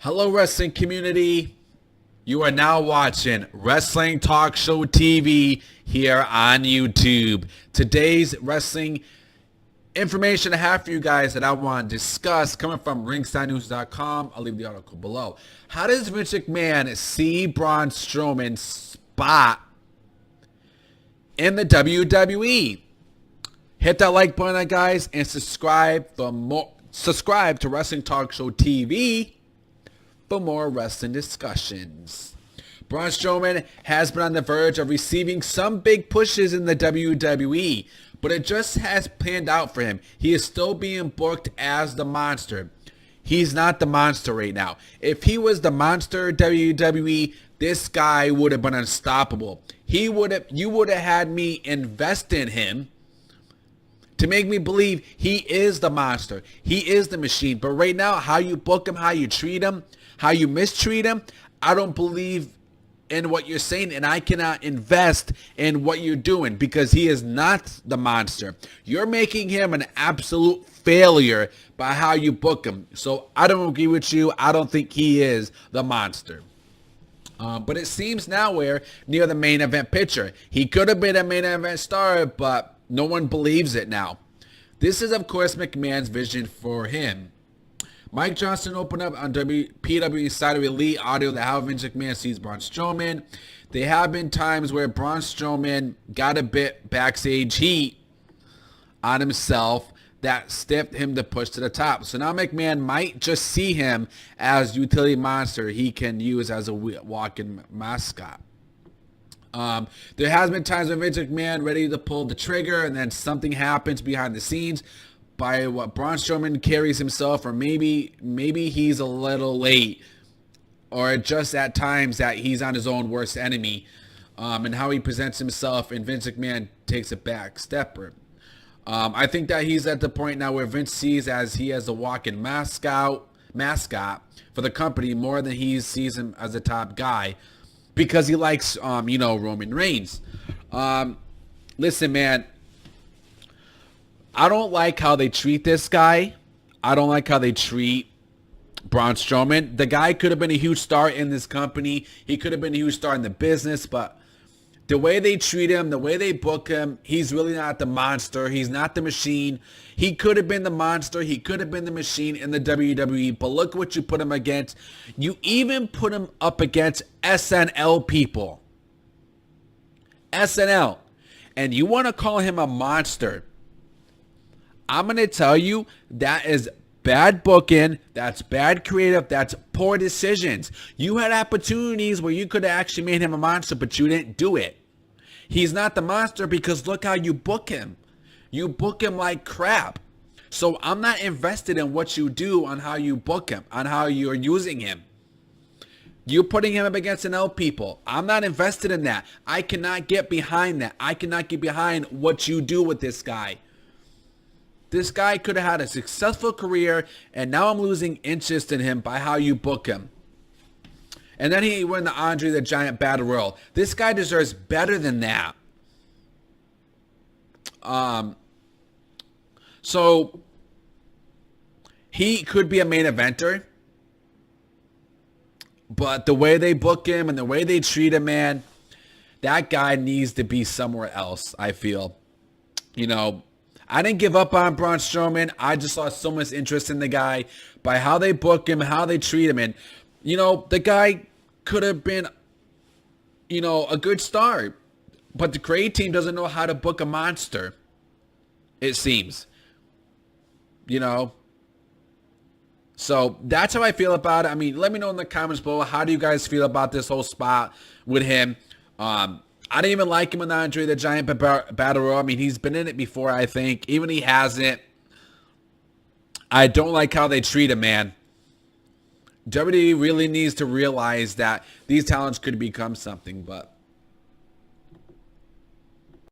Hello, wrestling community. You are now watching Wrestling Talk Show TV here on YouTube. Today's wrestling information I have for you guys that I want to discuss coming from ringsidenews.com. I'll leave the article below. How does Vince McMahon see Braun Stroman's spot in the WWE? Hit that like button, guys, and subscribe to Wrestling Talk Show TV for more wrestling discussions. Braun Strowman has been on the verge of receiving some big pushes in the WWE, but it just has planned out for him. He is still being booked as the monster. He's not the monster right now. If he was the monster WWE, this guy would have been unstoppable. You would have had me invest in him to make me believe he is the monster. He is the machine. But right now, how you book him, how you treat him, how you mistreat him, I don't believe in what you're saying, and I cannot invest in what you're doing because he is not the monster. You're making him an absolute failure by how you book him. So I don't agree with you. I don't think he is the monster. But it seems now we're near the main event picture. He could have been a main event star, but no one believes it now. This is, of course, McMahon's vision for him. Mike Johnson opened up on PWE's side of Elite Audio that how Vince McMahon sees Braun Strowman. There have been times where Braun Strowman got a bit backstage heat on himself that stiffed him to push to the top. So now McMahon might just see him as utility monster he can use as a walking mascot. There has been times when Vince McMahon ready to pull the trigger and then something happens behind the scenes by what Braun Strowman carries himself, or maybe he's a little late, or just at times that he's on his own worst enemy, and how he presents himself, and Vince McMahon takes a back stepper. I think that he's at the point now where Vince sees as he has a walking mascot for the company more than he sees him as a top guy, because he likes Roman Reigns. Listen, man, I don't like how they treat this guy. I don't like how they treat Braun Strowman. The guy could have been a huge star in this company. He could have been a huge star in the business, but the way they treat him, the way they book him, he's really not the monster. He's not the machine. He could have been the monster. He could have been the machine in the WWE, but look what you put him against. You even put him up against SNL people. SNL. And you want to call him a monster. I'm going to tell you that is bad booking, that's bad creative, that's poor decisions. You had opportunities where you could have actually made him a monster, but you didn't do it. He's not the monster because look how you book him. You book him like crap. So I'm not invested in what you do on how you book him, on how you're using him. You're putting him up against SNL people. I'm not invested in that. I cannot get behind that. I cannot get behind what you do with this guy. This guy could have had a successful career, and now I'm losing interest in him by how you book him. And then he won the Andre the Giant Battle Royal. This guy deserves better than that. So he could be a main eventer, but the way they book him and the way they treat him, man, that guy needs to be somewhere else, I feel. I didn't give up on Braun Strowman. I just lost so much interest in the guy by how they book him, how they treat him. And, the guy could have been, a good star. But the creative team doesn't know how to book a monster, it seems. So that's how I feel about it. I mean, let me know in the comments below. How do you guys feel about this whole spot with him? I didn't even like him in Andre the Giant Battle Royal. I mean, he's been in it before, I think. Even he hasn't. I don't like how they treat him, man. WWE really needs to realize that these talents could become something, but